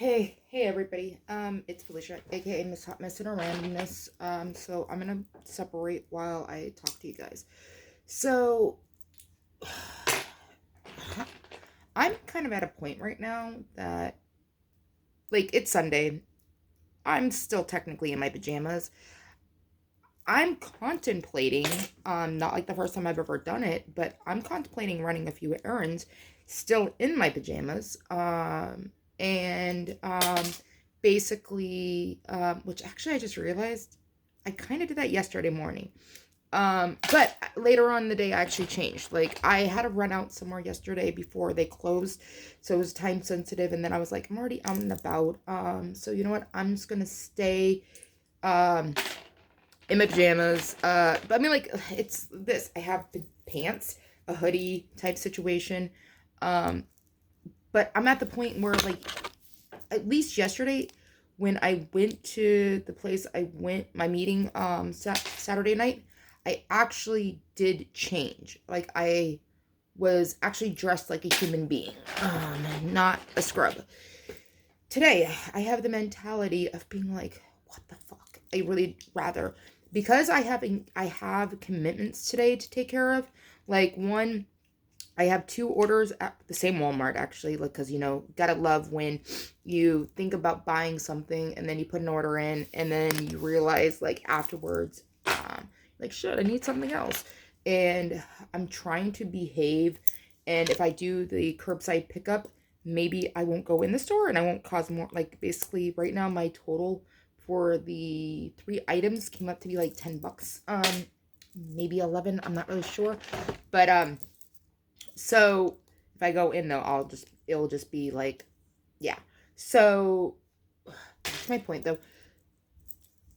Hey everybody. It's Felicia, aka Miss Hot Mess and a Randomness. So I'm gonna separate while I talk to you guys. So I'm kind of at a point right now that it's Sunday. I'm still technically in my pajamas. I'm contemplating, not like the first time I've ever done it, but I'm contemplating running a few errands still in my pajamas. And basically, which actually I just realized I kind of did that yesterday morning. But later on in the day, I actually changed. Like, I had to run out somewhere yesterday before they closed, so it was time sensitive. And then I was like, I'm already out and about. So you know what? I'm just gonna stay. Um, in my pajamas. But I mean, like, it's this. I have pants, a hoodie type situation. Um, but I'm at the point where, like, at least yesterday, when I went to the place my meeting, Saturday night, I actually did change. Like, I was actually dressed like a human being, not a scrub. Today, I have the mentality of being like, what the fuck? I really rather, because I have commitments today to take care of. Like, one, I have two orders at the same Walmart, actually, like, because, gotta love when you think about buying something and then you put an order in and then you realize, like, afterwards, like, shit, I need something else. And I'm trying to behave. And if I do the curbside pickup, maybe I won't go in the store and I won't cause more. Like, basically, right now, my total for the 3 items came up to be like $10. Maybe 11. I'm not really sure. But, so if I go in though, it'll just be like, yeah. So that's my point though.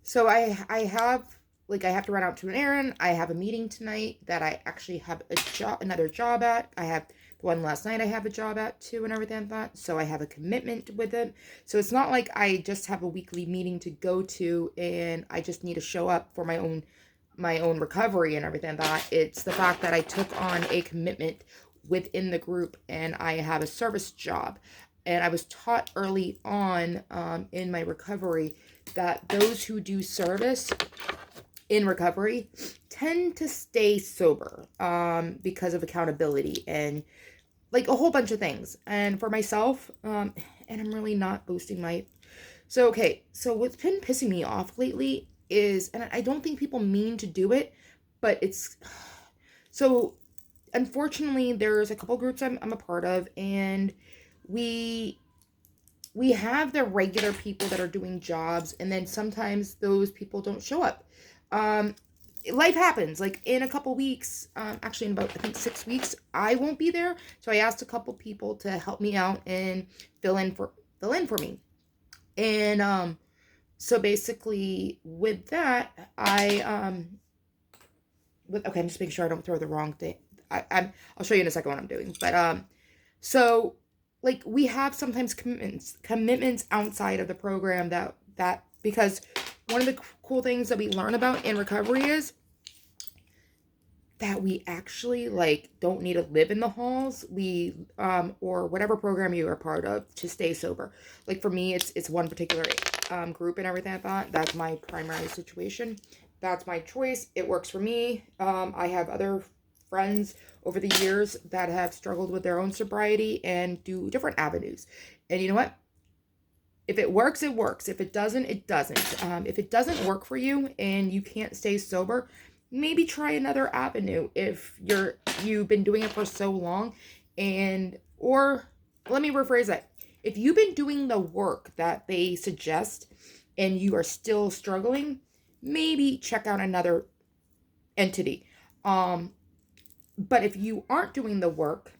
So I have to run out to an errand. I have a meeting tonight that I actually have another job at. I have the one last night I have a job at too and everything like that. So I have a commitment with it. So it's not like I just have a weekly meeting to go to and I just need to show up for my own recovery and everything like that. It's the fact that I took on a commitment within the group and I have a service job. And I was taught early on, in my recovery, that those who do service in recovery tend to stay sober, because of accountability and like a whole bunch of things. And for myself, and I'm really not boosting my... So, okay, so what's been pissing me off lately is, and I don't think people mean to do it, but it's... So, unfortunately, there's a couple groups I'm a part of, and we have the regular people that are doing jobs, and then sometimes those people don't show up. Life happens. Like, in a couple weeks, actually in about, I think, 6 weeks, I won't be there. So I asked a couple people to help me out and fill in for me. And so basically with that, okay, I'm just making sure I don't throw the wrong thing. I'll show you in a second what I'm doing. But so, like, we have sometimes commitments outside of the program that because one of the cool things that we learn about in recovery is that we actually, like, don't need to live in the halls. We or whatever program you are part of to stay sober. Like, for me, it's one particular group and everything like that. That's my primary situation. That's my choice. It works for me. I have other friends over the years that have struggled with their own sobriety and do different avenues. And you know what? If it works, it works. If it doesn't, it doesn't. If it doesn't work for you and you can't stay sober, maybe try another avenue if you've been doing it for so long. Or let me rephrase that. If you've been doing the work that they suggest and you are still struggling, maybe check out another entity. But if you aren't doing the work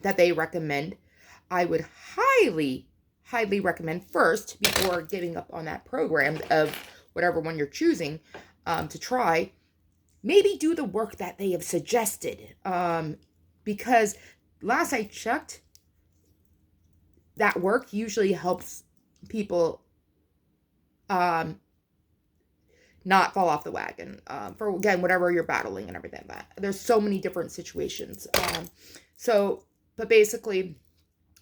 that they recommend, I would highly, highly recommend first, before giving up on that program of whatever one you're choosing to try, maybe do the work that they have suggested. Because last I checked, that work usually helps people not fall off the wagon, for, again, whatever you're battling and everything like that. There's so many different situations. But basically,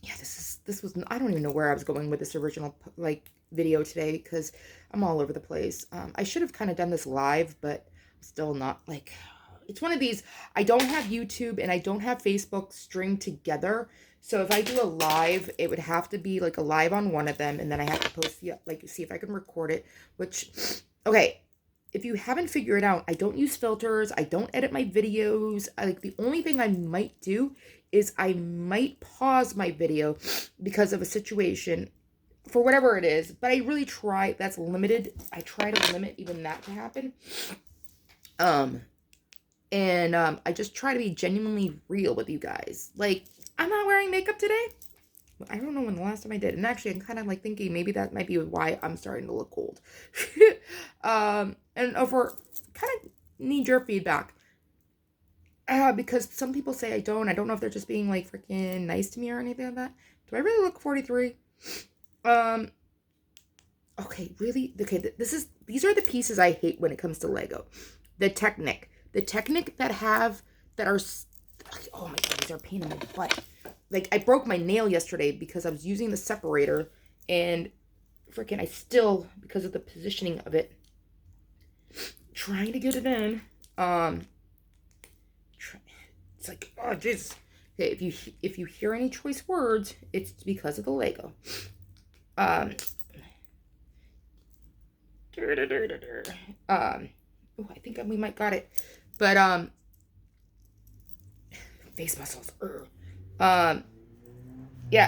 yeah, this I don't even know where I was going with this original like video today because I'm all over the place. I should have kind of done this live, but still not like, it's one of these, I don't have YouTube and I don't have Facebook stringed together. So if I do a live, it would have to be like a live on one of them, and then I have to post the, like, see if I can record it, which, okay, if you haven't figured it out, I don't use filters. I don't edit my videos. Like, the only thing I might do is I might pause my video because of a situation for whatever it is, but I really try, that's limited. I try to limit even that to happen. I just try to be genuinely real with you guys. Like, I'm not wearing makeup today. I don't know when the last time I did. And actually, I'm kind of like thinking maybe that might be why I'm starting to look cold. And over, kind of need your feedback. Because some people say I don't. I don't know if they're just being like freaking nice to me or anything like that. Do I really look 43? Okay, really? Okay, these are the pieces I hate when it comes to Lego. The Technic that are, oh my God, these are a pain in my butt. Like, I broke my nail yesterday because I was using the separator, and freaking I still, because of the positioning of it, trying to get it in. It's like, oh jeez. Okay, if you hear any choice words, it's because of the Lego. Oh, I think we might got it, but face muscles. Yeah.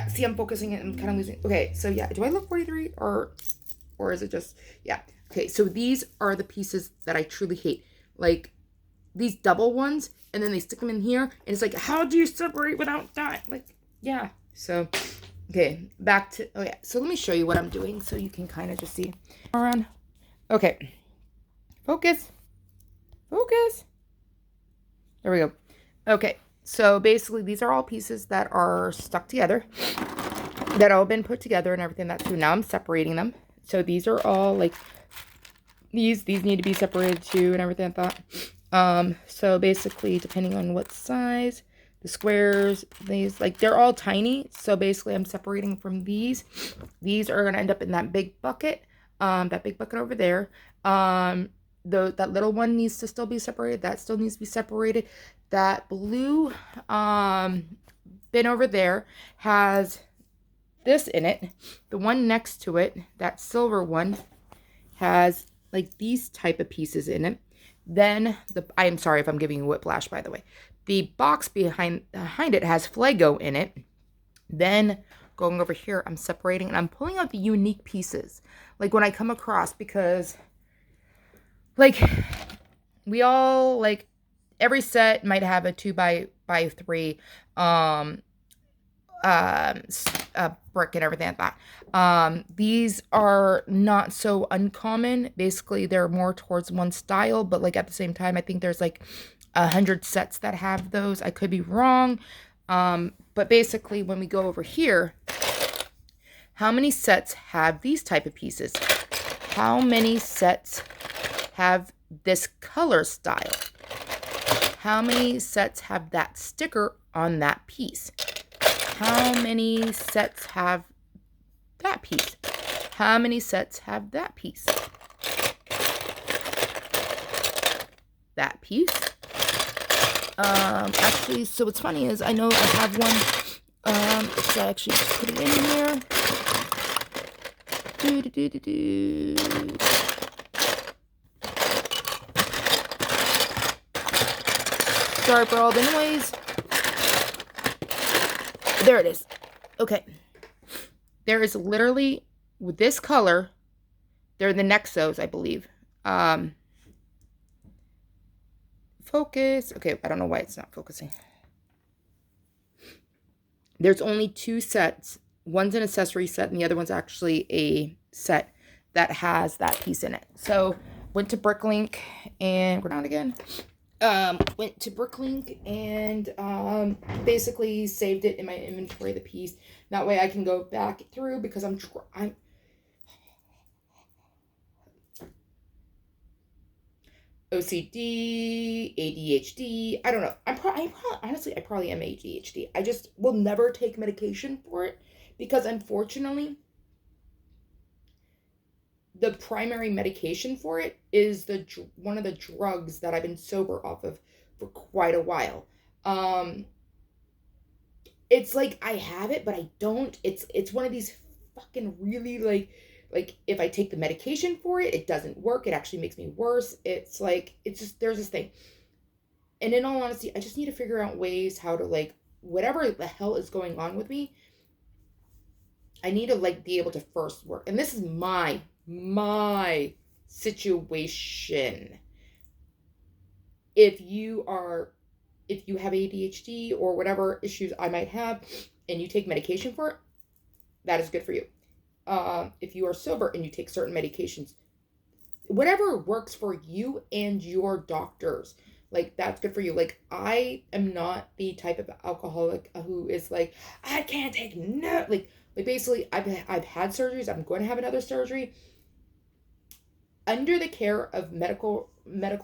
See, I'm focusing it. I'm kind of losing. Okay, so yeah, do I look 43 or is it just, yeah? Okay, so these are the pieces that I truly hate, like these double ones, and then they stick them in here, and it's like, how do you separate without that? Like, yeah. So, okay, back to, oh yeah. So let me show you what I'm doing so you can kind of just see around. Okay, focus. There we go. Okay, so basically these are all pieces that are stuck together, that all been put together and everything. That's so now I'm separating them. So these are all like, these need to be separated too and everything like that. So basically, depending on what size, the squares, these, like, they're all tiny. So basically I'm separating from these. These are gonna end up in that big bucket, over there. That little one needs to still be separated. That still needs to be separated. That blue bin over there has this in it. The one next to it, that silver one, has like these type of pieces in it. Then I am sorry if I'm giving you whiplash, by the way. The box behind it has Flago in it. Then going over here, I'm separating and I'm pulling out the unique pieces. Like when I come across, because like we all, like, every set might have a 2x3 brick and everything like that. These are not so uncommon. Basically, they're more towards one style, but like at the same time, I think there's like 100 sets that have those. I could be wrong. But basically, when we go over here, how many sets have these type of pieces? How many sets have this color style? How many sets have that sticker on that piece? How many sets have that piece? How many sets have that piece? That piece. Actually, so what's funny is I know I have one. So I actually put it in here. Sorry for all the noise. There it is. Okay. There is literally, with this color, they're the Nexos, I believe. Focus. Okay, I don't know why it's not focusing. There's only 2 sets. One's an accessory set, and the other one's actually a set that has that piece in it. So, went to Bricklink, and go down again. Went to Bricklink and basically saved it in my inventory, the piece. That way I can go back through, because I'm OCD, ADHD. I don't know. Honestly, I probably am ADHD. I just will never take medication for it Because unfortunately, the primary medication for it is one of the drugs that I've been sober off of for quite a while. Um, it's like I have it, but I don't. It's one of these fucking really like if I take the medication for it, it doesn't work. It actually makes me worse. It's like it's just there's this thing. And in all honesty, I just need to figure out ways how to like whatever the hell is going on with me, I need to like be able to first work. And this is my situation. If you are if you have ADHD or whatever issues I might have and you take medication for it, that is good for you. If you are sober and you take certain medications, whatever works for you and your doctors, like that's good for you. Like I am not the type of alcoholic who is like I can't take no like basically I've had surgeries. I'm going to have another surgery. Under the care of medical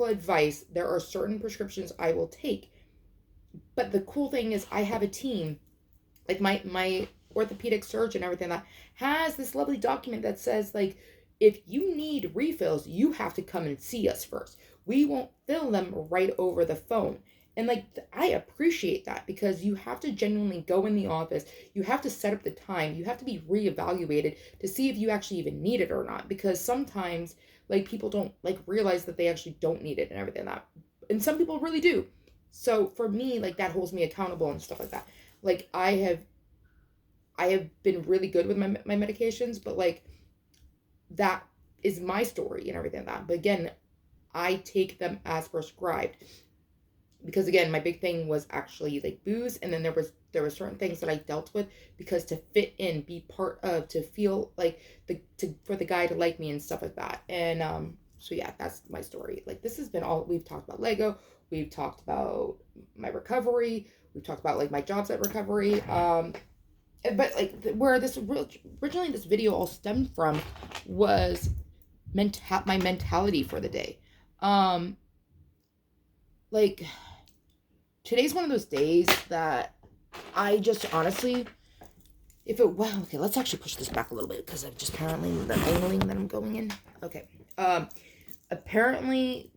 advice, there are certain prescriptions I will take. But the cool thing is I have a team, like my orthopedic surgeon and everything that has this lovely document that says like if you need refills, you have to come and see us first. We won't fill them right over the phone. And like I appreciate that because you have to genuinely go in the office. You have to set up the time. You have to be reevaluated to see if you actually even need it or not. Because sometimes like people don't like realize that they actually don't need it and everything like that. And some people really do. So for me, like that holds me accountable and stuff like that. Like I have been really good with my medications, but like that is my story and everything like that. But again, I take them as prescribed because again, my big thing was actually like booze, and then there were certain things that I dealt with because to fit in, be part of, to feel like for the guy to like me and stuff like that. And so yeah, that's my story. Like this has been all we've talked about Lego, we've talked about my recovery, we've talked about like my jobs at recovery. But like where originally this video all stemmed from was my mentality for the day. Um, like today's one of those days that I just honestly, if it well, okay, let's actually push this back a little bit because I've just apparently the angling that I'm going in. Okay, apparently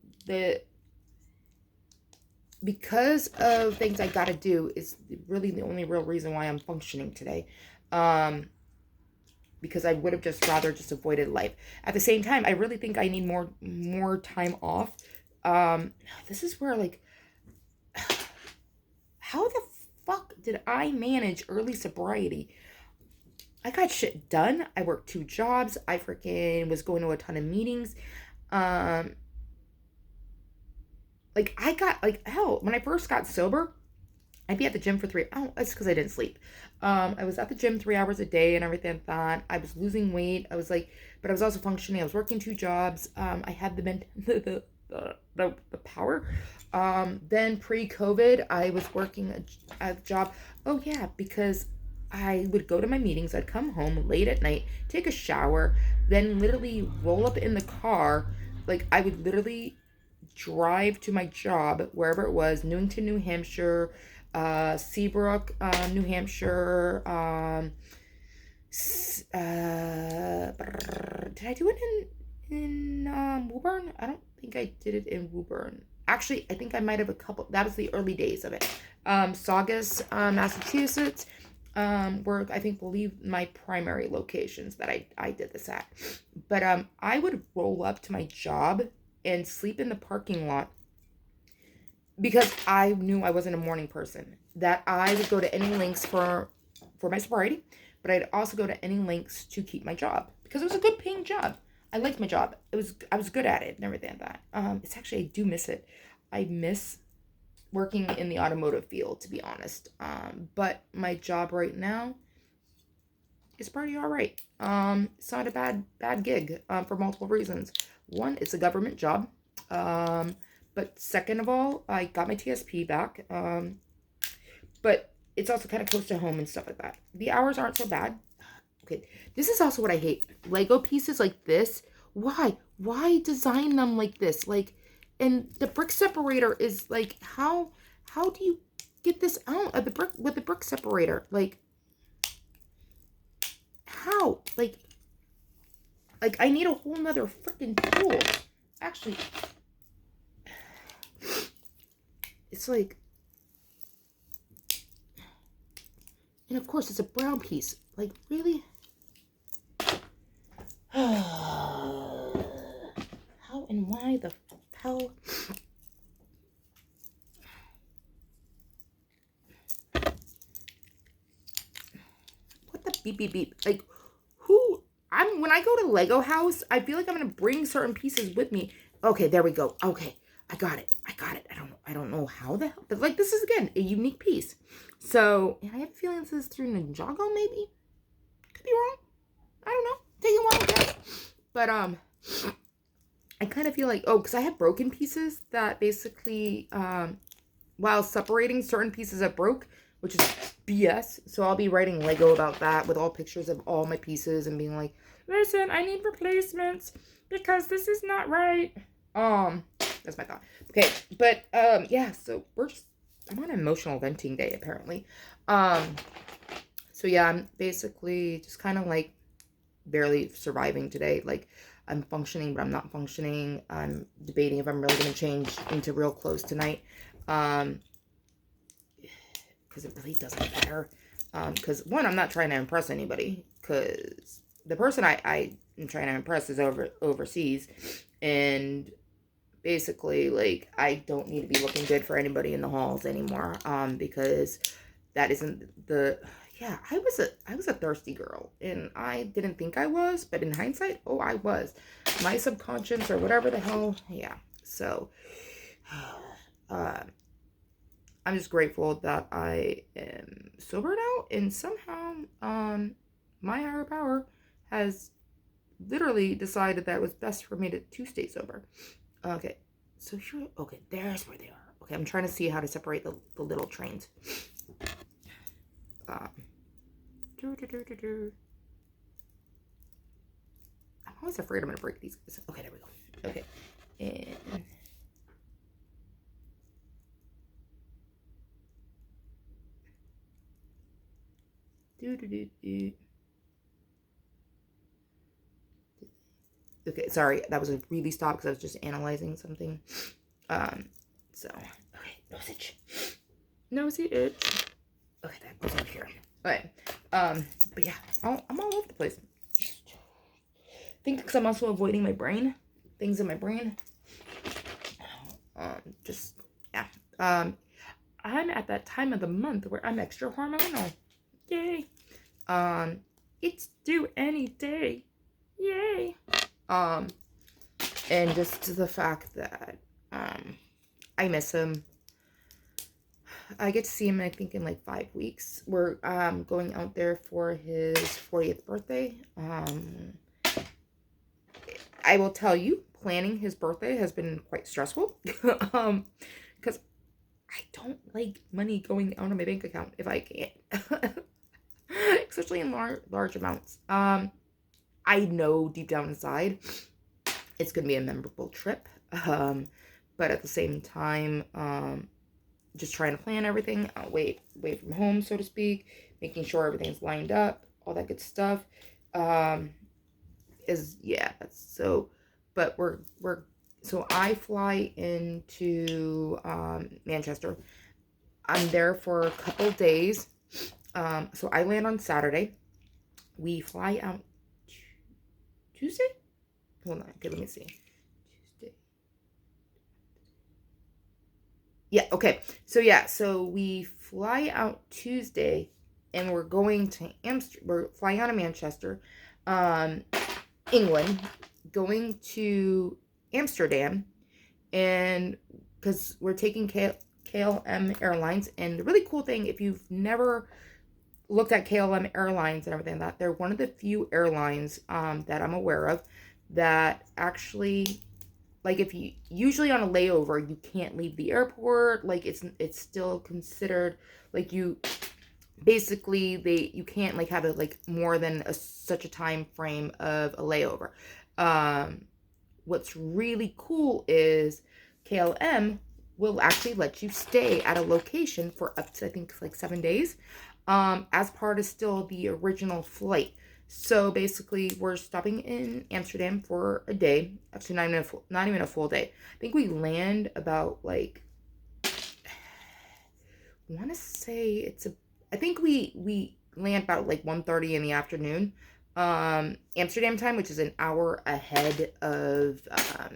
because of things I gotta do is really the only real reason why I'm functioning today. Because I would have just rather just avoided life. At the same time, I really think I need more time off. This is where like how the fuck did I manage early sobriety? I got shit done. I worked 2 jobs. I freaking was going to a ton of meetings. Like I got like hell when I first got sober, I'd be at the gym for 3. Oh, that's because I didn't sleep. I was at the gym 3 hours a day and everything like that. I was losing weight. I was like, but I was also functioning. I was working 2 jobs. I had the power. Then pre-COVID, I was working a job. Oh yeah, because I would go to my meetings. I'd come home late at night, take a shower, then literally roll up in the car. Like I would literally drive to my job wherever it was, Newington, New Hampshire, Seabrook, New Hampshire. Did I do it in Woburn? I don't think I did it in Woburn. Actually, I think I might have a couple. That was the early days of it. Saugus, Massachusetts, were I think believe my primary locations that I did this at. But I would roll up to my job and sleep in the parking lot because I knew I wasn't a morning person. That I would go to any lengths for my sobriety, but I'd also go to any lengths to keep my job because it was a good paying job. I liked my job. I was good at it and everything like that. It's actually I do miss it. I miss working in the automotive field, to be honest. But my job right now is pretty all right. It's not a bad gig for multiple reasons. One, it's a government job. But second of all, I got my TSP back. But it's also kind of close to home and stuff like that. The hours aren't so bad. Okay, this is also what I hate. Lego pieces like this. Why? Why design them like this? Like, and the brick separator is like, how do you get this out of the brick with the brick separator? Like, how? Like I need a whole nother freaking tool. Actually, it's like, and of course it's a brown piece. Like, really? How and why the hell? What the beep beep beep? Like, who? When I go to Lego house, I feel like I'm gonna bring certain pieces with me. Okay, there we go. Okay, I got it. I don't know how the hell, but like, this is again a unique piece. So, and I have a feeling this is through Ninjago, maybe. Could be wrong. I don't know. Take it one guess. But I kind of feel like, because I have broken pieces that basically, while separating certain pieces that broke, which is BS. So I'll be writing Lego about that with all pictures of all my pieces and being like, listen, I need replacements because this is not right. That's my thought. Okay, but yeah, so I'm on emotional venting day apparently. So yeah, I'm basically just kind of like barely surviving today. Like, I'm functioning, but I'm not functioning. I'm debating if I'm really going to change into real clothes tonight. Because it really doesn't matter. Because one, I'm not trying to impress anybody. Because the person I am trying to impress is overseas. And basically, like, I don't need to be looking good for anybody in the halls anymore. Because that isn't the... Yeah, I was a thirsty girl, and I didn't think I was, but in hindsight, oh, I was. My subconscious or whatever the hell, yeah. So, I'm just grateful that I am sober now, and somehow, my higher power has literally decided that it was best for me to stay sober. Okay, so here, okay, there's where they are. Okay, I'm trying to see how to separate the little trains. I'm always afraid I'm gonna break these. Okay, there we go. Okay, and okay, sorry, that was a really stop because I was just analyzing something. So okay, nosy itch. Okay, that goes over here. Okay, but yeah, I'm all over the place. I think because I'm also avoiding my brain, things in my brain. Just yeah. I'm at that time of the month where I'm extra hormonal. Yay. It's due any day. Yay. And just the fact that I miss him. I get to see him, I think, in like 5 weeks. We're going out there for his 40th birthday. I will tell you, planning his birthday has been quite stressful. Because I don't like money going out of my bank account if I can't. Especially in large amounts. I know deep down inside it's going to be a memorable trip. But at the same time, just trying to plan everything away from home, so to speak, making sure everything's lined up, all that good stuff. But so I fly into Manchester. I'm there for a couple days. So I land on Saturday. We fly out Tuesday? Hold on, okay, let me see. Tuesday. Yeah, okay. So we fly out Tuesday and we're going to we're flying out of Manchester, England, going to Amsterdam, and because we're taking KLM Airlines. And the really cool thing, if you've never looked at KLM Airlines and everything like that, they're one of the few airlines that I'm aware of that actually, like, if you usually on a layover you can't leave the airport. Like, it's still considered like you basically you can't like have it like more than such a time frame of a layover. What's really cool is KLM will actually let you stay at a location for up to, I think, like 7 days, as part of still the original flight. So basically, we're stopping in Amsterdam for a day. Actually, not even a full day. I think we land about like, I want to say I think we land about like 1:30 in the afternoon, Amsterdam time, which is an hour ahead of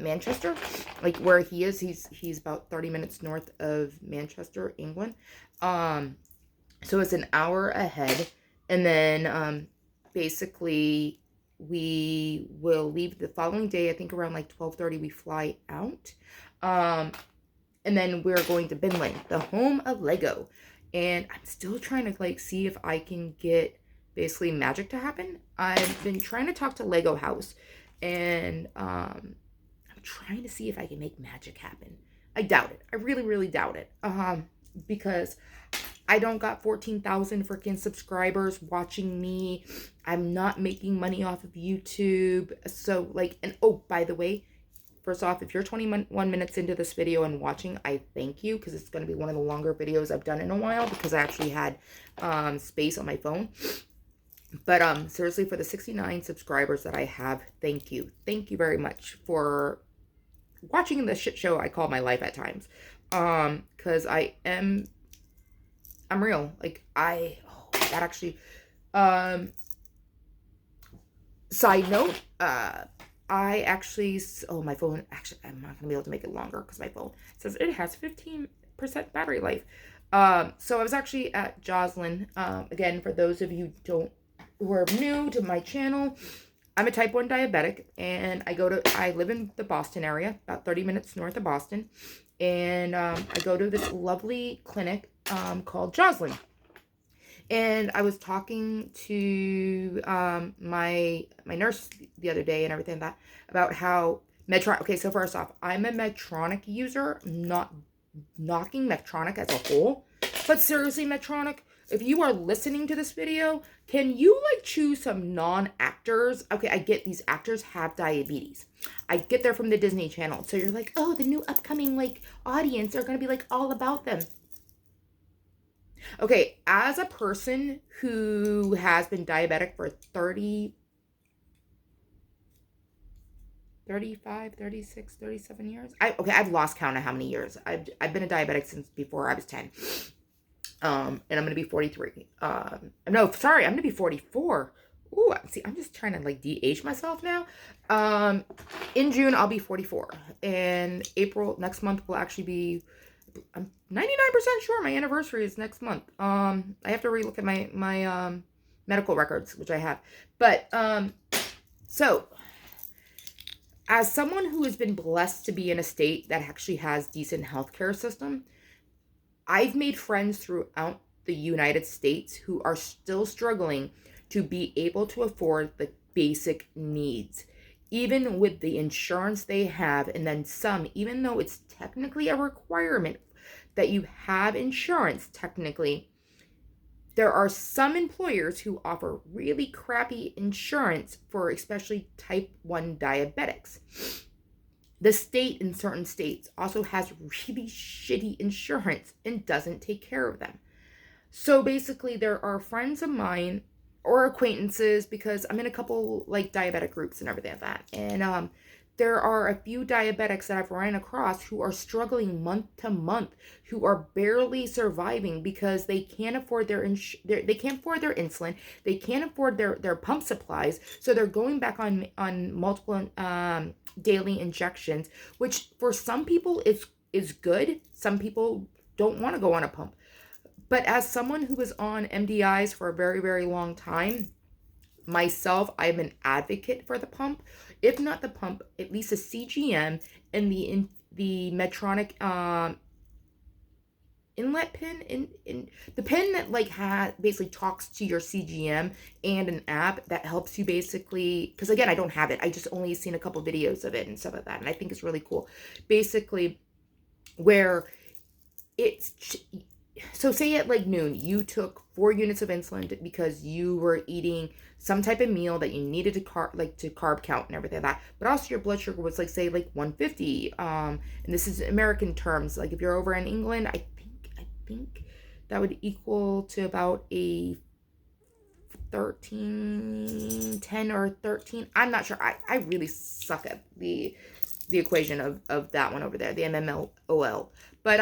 Manchester. Like where he is, he's about 30 minutes north of Manchester, England. Um, so it's an hour ahead, and then basically we will leave the following day. I think around like 12:30 we fly out. And then we're going to Binland, the home of Lego. And I'm still trying to like see if I can get basically magic to happen. I've been trying to talk to Lego House, and I'm trying to see if I can make magic happen. I doubt it. I really, really doubt it. Because I don't got 14,000 freaking subscribers watching me. I'm not making money off of YouTube. So like, and oh, by the way, first off, if you're 21 minutes into this video and watching, I thank you, because it's going to be one of the longer videos I've done in a while, because I actually had space on my phone. But seriously, for the 69 subscribers that I have, thank you. Thank you very much for watching the shit show I call my life at times. Because I'm real. Like, that actually, side note, I actually, my phone, actually, I'm not going to be able to make it longer because my phone says it has 15% battery life. So I was actually at Joslin. Again, for those of you who are new to my channel, I'm a type 1 diabetic, and I live in the Boston area, about 30 minutes north of Boston. And I go to this lovely clinic called Joslin. And I was talking to my nurse the other day and everything like that, about how Medtronic. Okay, so first off, I'm a Medtronic user. I'm not knocking Medtronic as a whole, but seriously, Medtronic, if you are listening to this video, can you like choose some non-actors? Okay, I get these actors have diabetes. I get they're from the Disney Channel, so you're like, oh, the new upcoming like audience are gonna be like all about them. Okay, as a person who has been diabetic for 35, 36, 37 years. I've lost count of how many years. I've been a diabetic since before I was 10. And I'm going to be 43. No, sorry, I'm going to be 44. Ooh, see, I'm just trying to like de-age myself now. In June, I'll be 44. And April, next month, will actually be, I'm 99% sure my anniversary is next month. I have to relook at my medical records, which I have. But, so, as someone who has been blessed to be in a state that actually has decent healthcare system, I've made friends throughout the United States who are still struggling to be able to afford the basic needs, even with the insurance they have. And then some, even though it's technically a requirement that you have insurance, technically, there are some employers who offer really crappy insurance for especially type 1 diabetics. The state in certain states also has really shitty insurance and doesn't take care of them. So basically, there are friends of mine or acquaintances, because I'm in a couple like diabetic groups and everything like that. And there are a few diabetics that I've ran across who are struggling month to month, who are barely surviving because they can't afford they can't afford their insulin, they can't afford their pump supplies, so they're going back on multiple daily injections, which for some people is good. Some people don't want to go on a pump. But as someone who was on MDIs for a very, very long time, myself, I'm an advocate for the pump. If not the pump, at least a CGM and the Medtronic inlet pin, in the pin that like basically talks to your CGM, and an app that helps you basically, because again, I don't have it. I just only seen a couple videos of it and stuff like that, and I think it's really cool. Basically, where it's, so say at like noon, you took 4 units of insulin because you were eating some type of meal that you needed to carb count and everything like that. But also your blood sugar was like, say, like 150. And this is American terms. Like if you're over in England, I think that would equal to about a 13 10 or 13. I'm not sure. I really suck at the equation of that one over there, the MMOL. But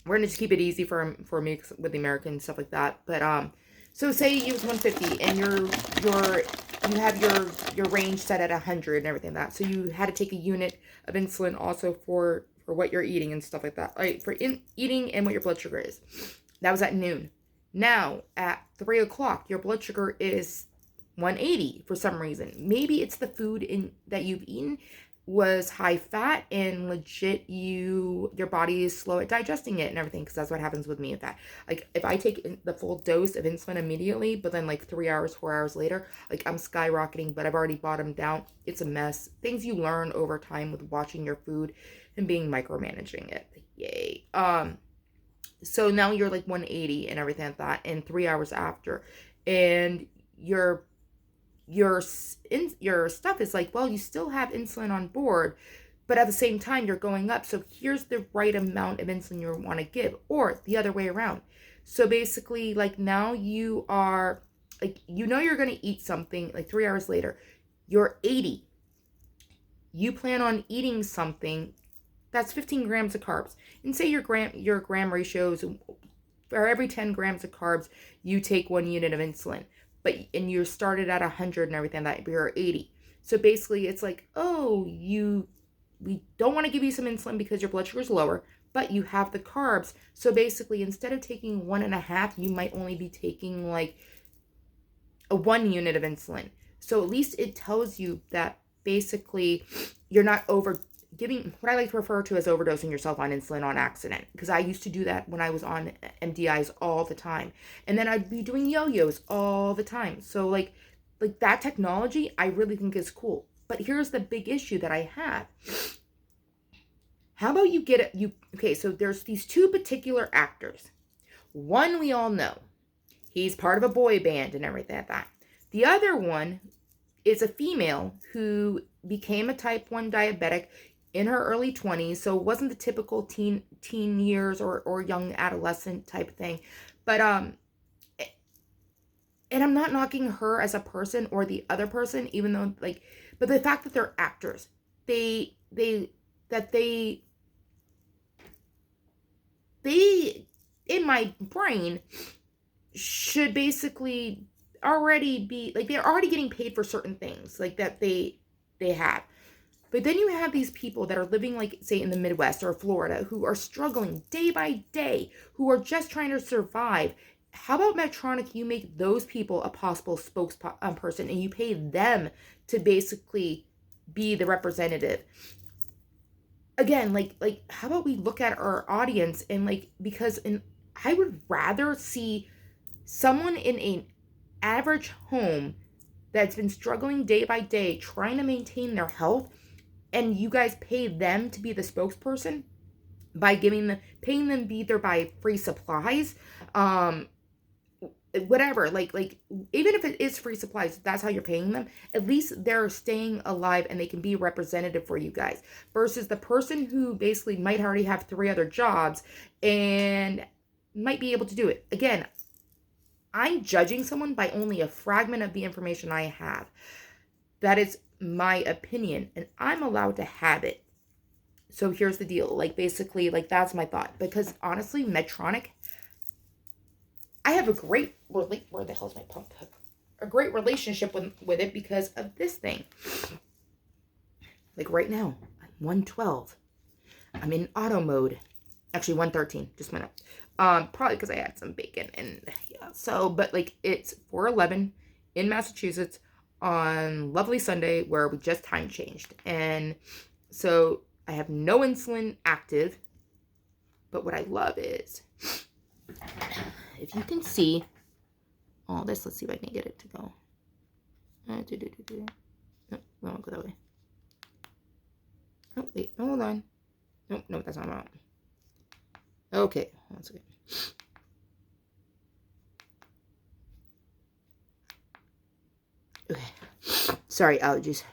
we're gonna just keep it easy for me with the American stuff like that. But so say you was 150 and you have your range set at 100 and everything like that. So you had to take a unit of insulin also for what you're eating and stuff like that. Right? For eating and what your blood sugar is. That was at noon. Now at 3 o'clock, your blood sugar is 180 for some reason. Maybe it's the food that you've eaten was high fat and legit your body is slow at digesting it and everything, because that's what happens with me with that. Like if I take the full dose of insulin immediately, but then like 3 hours, 4 hours later, like I'm skyrocketing, but I've already bottomed down. It's a mess. Things you learn over time with watching your food and being micromanaging it. Yay. So now you're like 180 and everything like that, and 3 hours after, and your stuff is like, well, you still have insulin on board, but at the same time you're going up. So here's the right amount of insulin you want to give, or the other way around. So basically, like now you are like, you're going to eat something like 3 hours later, you're 80. You plan on eating something that's 15 grams of carbs, and say your gram ratios, for every 10 grams of carbs, you take 1 unit of insulin. And you're started at 100 and everything, that you're 80. So basically it's like, oh, we don't want to give you some insulin because your blood sugar is lower, but you have the carbs. So basically, instead of taking 1.5, you might only be taking like a 1 unit of insulin. So at least it tells you that basically you're not giving, what I like to refer to as overdosing yourself on insulin on accident, because I used to do that when I was on MDIs all the time, and then I'd be doing yo-yos all the time. So like that technology I really think is cool. But here's the big issue that I have. How about okay, so there's these 2 particular actors. One we all know, he's part of a boy band and everything like that. The other one is a female who became a type 1 diabetic in her early 20s, so it wasn't the typical teen years or young adolescent type thing. But and I'm not knocking her as a person or the other person, even though but the fact that they're actors, they in my brain should basically already be like, they're already getting paid for certain things like that they have. But then you have these people that are living, like, say, in the Midwest or Florida, who are struggling day by day, who are just trying to survive. How about Medtronic, you make those people a possible spokesperson, and you pay them to basically be the representative? Again, like how about we look at our audience and because I would rather see someone in an average home that's been struggling day by day, trying to maintain their health, and you guys pay them to be the spokesperson by paying them either by free supplies, whatever, like even if it is free supplies, that's how you're paying them. At least they're staying alive and they can be representative for you guys, versus the person who basically might already have 3 other jobs and might be able to do it. Again, I'm judging someone by only a fragment of the information I have. That is my opinion, and I'm allowed to have it. So here's the deal. Basically, that's my thought. Because honestly, Medtronic, I have a great, where the hell's my pump hook? A great relationship with it because of this thing. Right now, I'm 112. I'm in auto mode. Actually, 113. Just went up. Probably because I had some bacon and yeah. So, but it's 4:11 in Massachusetts on lovely Sunday, where we just time changed. And so I have no insulin active, but what I love is, if you can see all this, let's see if I can get it to go. No, we won't go that way. Oh, wait, hold on. No, that's not right. Okay, one second. Okay, sorry, allergies.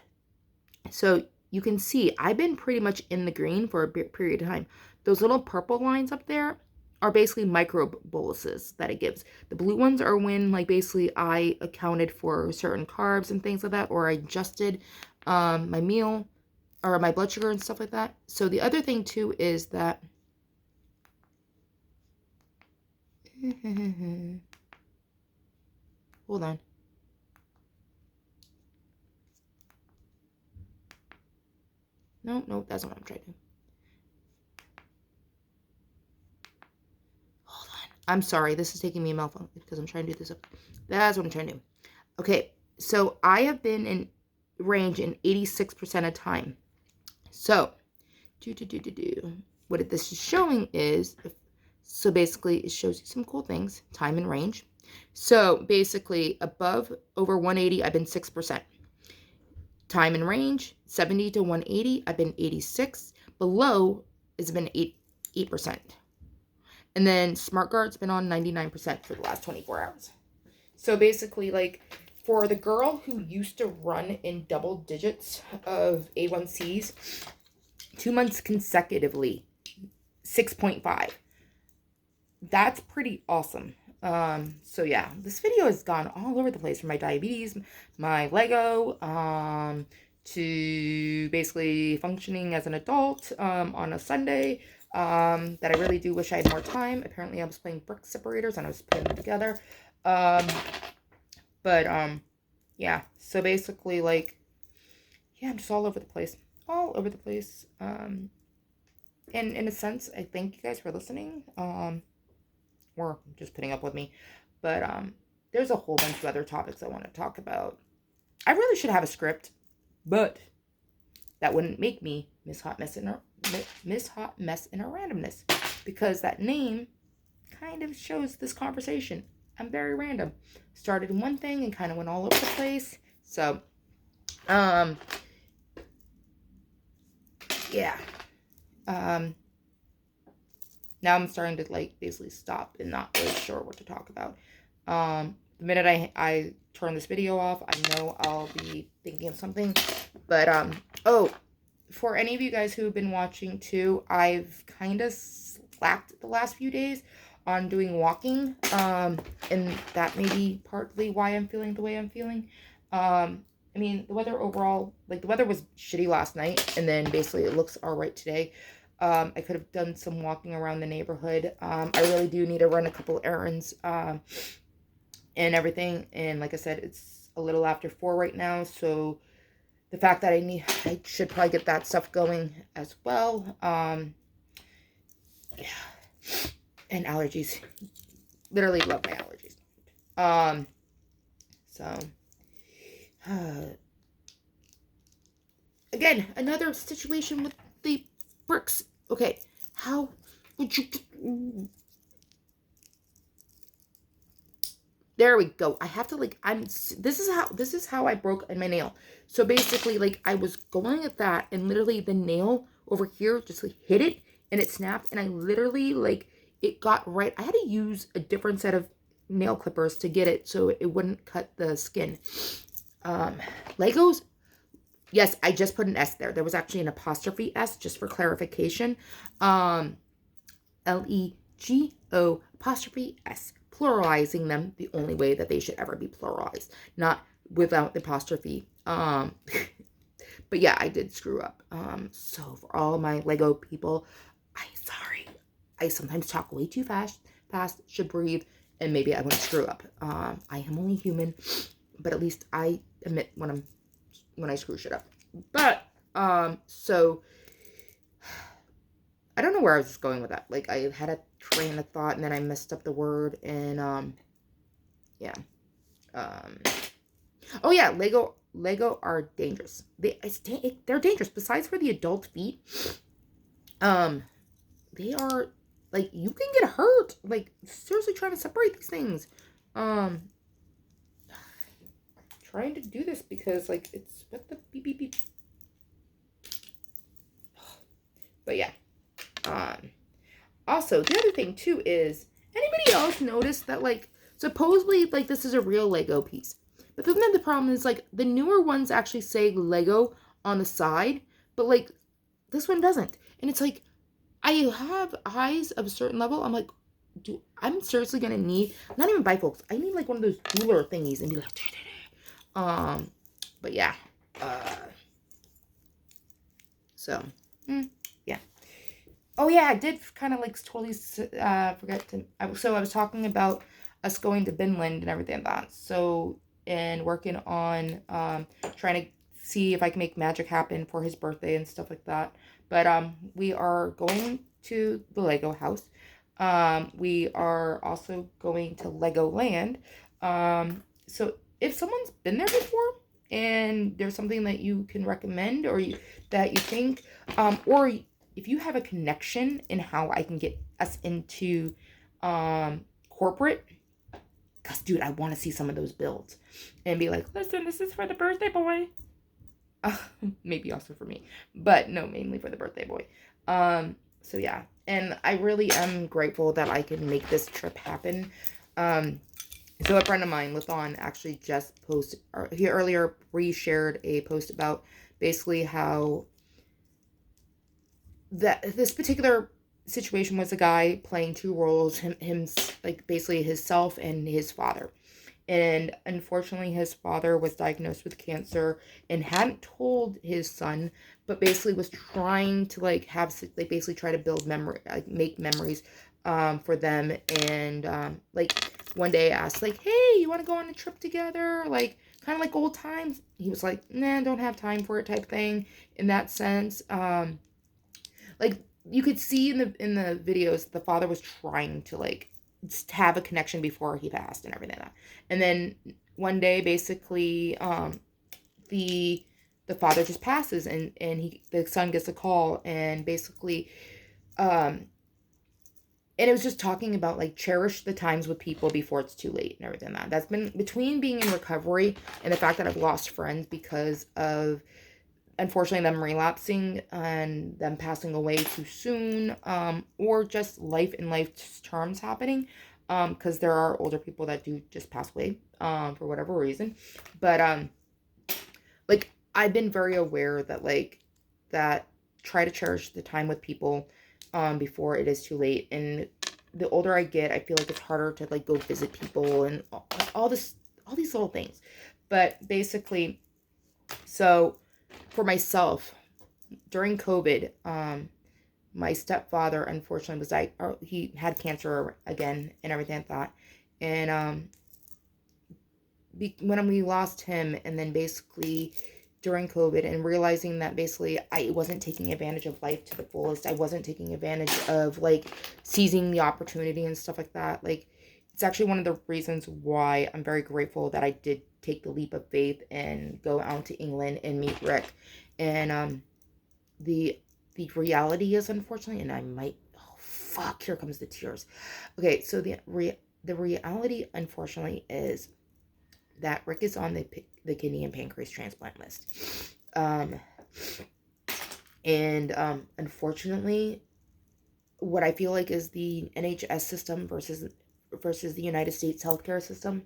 So you can see I've been pretty much in the green for a period of time. Those little purple lines up there are basically micro boluses that it gives. The blue ones are when, like, basically I accounted for certain carbs and things like that, or I adjusted my meal or my blood sugar and stuff like that. So the other thing too is that hold on. No, that's not what I'm trying to do. Hold on. I'm sorry. This is taking me a mouthful because I'm trying to do this up. That's what I'm trying to do. Okay, so I have been in range in 86% of time. So, what this is showing is, so basically it shows you some cool things, time and range. So basically above over 180, I've been 6%. Time and range, 70 to 180, I've been 86. Below has been 8%. And then SmartGuard's been on 99% for the last 24 hours. So basically, like, for the girl who used to run in double digits of A1Cs, 2 months consecutively, 6.5. That's pretty awesome. So yeah, this video has gone all over the place, from my diabetes, my Lego, to basically functioning as an adult, on a Sunday, that I really do wish I had more time. Apparently I was playing brick separators and I was putting them together. Yeah, so basically, like, yeah, I'm just all over the place. All over the place. And in a sense, I thank you guys for listening. Or just putting up with me. But there's a whole bunch of other topics I want to talk about. I really should have a script, but that wouldn't make me Miss Hot Mess in her randomness, because that name kind of shows this conversation. I'm very random. Started in one thing and kind of went all over the place. So, yeah. Now I'm starting to, like, basically stop and not really sure what to talk about. The minute I turn this video off, I know I'll be thinking of something. But, oh, for any of you guys who have been watching too, I've kind of slacked the last few days on doing walking. And that may be partly why I'm feeling the way I'm feeling. I mean, the weather overall, like, the weather was shitty last night, and then basically it looks all right today. I could have done some walking around the neighborhood. I really do need to run a couple errands, and everything. And like I said, it's a little after 4 right now. So the fact that I should probably get that stuff going as well. Yeah. And allergies. Literally love my allergies. Again, another situation with the bricks. Okay, how would you... There we go. I have to, like, this is how I broke my nail. So basically, like, I was going at that, and literally the nail over here just, like, hit it, and it snapped, and I literally, like, it got right. I had to use a different set of nail clippers to get it so it wouldn't cut the skin. Legos. Yes, I just put an S there. There was actually an apostrophe S, just for clarification. Lego apostrophe S. Pluralizing them the only way that they should ever be pluralized, not without the apostrophe. But yeah, I did screw up. So for all my Lego people, I'm sorry. I sometimes talk way too fast, should breathe, and maybe I wouldn't screw up. I am only human, but at least I admit when I screw shit up. But, so, I don't know where I was just going with that. Like, I had a train of thought, and then I messed up the word, and, yeah. Oh yeah, Lego are dangerous. They're dangerous. Besides for the adult feet, they are, like, you can get hurt. Like, seriously trying to separate these things. Trying to do this because, like, it's what the beep beep beep. But yeah. Also, the other thing too is, anybody else notice that, like, supposedly, like, this is a real Lego piece, but then the problem is, like, the newer ones actually say Lego on the side, but, like, this one doesn't. And it's like, I have eyes of a certain level. I'm like, I'm seriously gonna need, not even bifocals. I need like one of those ruler thingies and be like, but yeah, uh, so, yeah. Oh yeah, I did kind of like totally forget to. So I was talking about us going to Binland and everything like that. So, and working on trying to see if I can make magic happen for his birthday and stuff like that. But we are going to the Lego house. We are also going to Legoland. So if someone's been there before and there's something that you can recommend or that you think, or if you have a connection in how I can get us into corporate, because dude, I want to see some of those builds and be like, listen, this is for the birthday boy. Maybe also for me, but no, mainly for the birthday boy. So yeah, and I really am grateful that I can make this trip happen. So a friend of mine, Lathon, actually just posted, he earlier re-shared a post about basically how that this particular situation was a guy playing two roles, him like basically himself and his father. And unfortunately, his father was diagnosed with cancer and hadn't told his son, but basically was trying to like basically try to build memory, like make memories for them. And like one day I asked, like, hey, you want to go on a trip together? Like, kind of like old times. He was like, nah, don't have time for it type thing in that sense. Like you could see in the videos, the father was trying to like have a connection before he passed and everything like that. And then one day, basically, the the father just passes, and the son gets a call, and basically, and it was just talking about like cherish the times with people before it's too late and everything like that. That's been between being in recovery and the fact that I've lost friends because of unfortunately them relapsing and them passing away too soon, or just life in life terms happening, because there are older people that do just pass away for whatever reason. But like I've been very aware that like that try to cherish the time with people before it is too late. And the older I get, I feel like it's harder to like go visit people and all these little things. But basically, so for myself, during COVID, my stepfather unfortunately was like, he had cancer again and everything like that. And when we lost him, and then basically during COVID, and realizing that basically I wasn't taking advantage of life to the fullest, I wasn't taking advantage of like seizing the opportunity and stuff like that. Like it's actually one of the reasons why I'm very grateful that I did take the leap of faith and go out to England and meet Rick. And the reality is, unfortunately, and I might, oh fuck, here comes the tears. Okay, so the reality, unfortunately, is that Rick is on the kidney and pancreas transplant list. And unfortunately, what I feel like is the NHS system versus the United States healthcare system.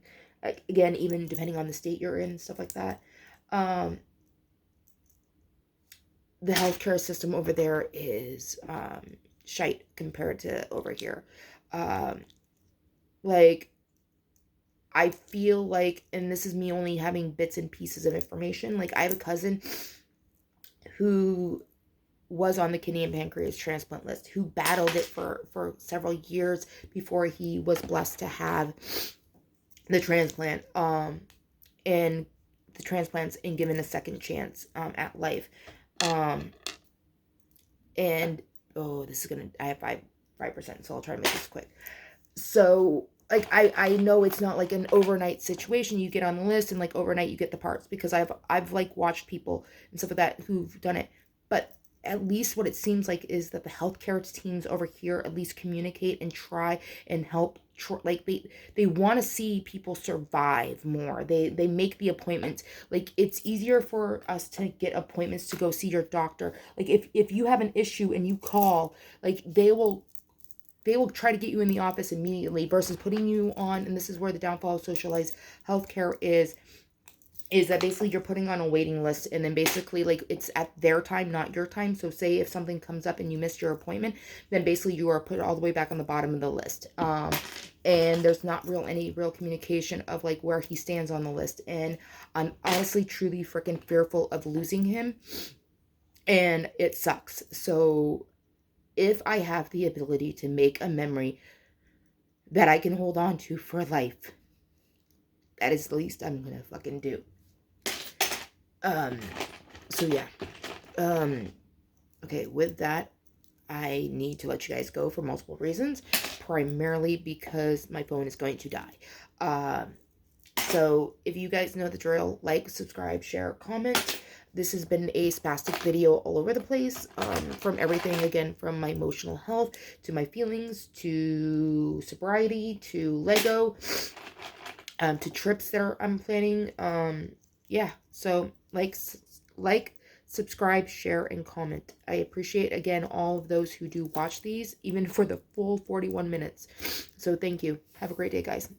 Again, even depending on the state you're in, stuff like that. The healthcare system over there is shite compared to over here. Like I feel like, and this is me only having bits and pieces of information, like I have a cousin who was on the kidney and pancreas transplant list, who battled it for several years before he was blessed to have the transplant, and the transplants, and given a second chance at life. And oh, this is gonna, I have 5%, so I'll try to make this quick. So like I know it's not like an overnight situation. You get on the list and like overnight you get the parts, because I've like watched people and stuff like that who've done it. But at least what it seems like is that the healthcare teams over here at least communicate and try and help. Like they want to see people survive more. They make the appointments. Like it's easier for us to get appointments to go see your doctor. Like if you have an issue and you call, like they will try to get you in the office immediately, versus putting you on, and this is where the downfall of socialized healthcare is is that basically you're putting on a waiting list, and then basically like it's at their time, not your time. So say if something comes up and you missed your appointment, then basically you are put all the way back on the bottom of the list. And there's not any real communication of like where he stands on the list. And I'm honestly truly freaking fearful of losing him, and it sucks. So if I have the ability to make a memory that I can hold on to for life, that is the least I'm gonna fucking do. So yeah. Okay, with that, I need to let you guys go for multiple reasons, primarily because my phone is going to die. So if you guys know the drill, like, subscribe, share, comment. This has been a spastic video all over the place, from everything, again, from my emotional health, to my feelings, to sobriety, to Lego, to trips that I'm planning. Yeah, so like, subscribe, share, and comment. I appreciate, again, all of those who do watch these, even for the full 41 minutes. So thank you. Have a great day, guys.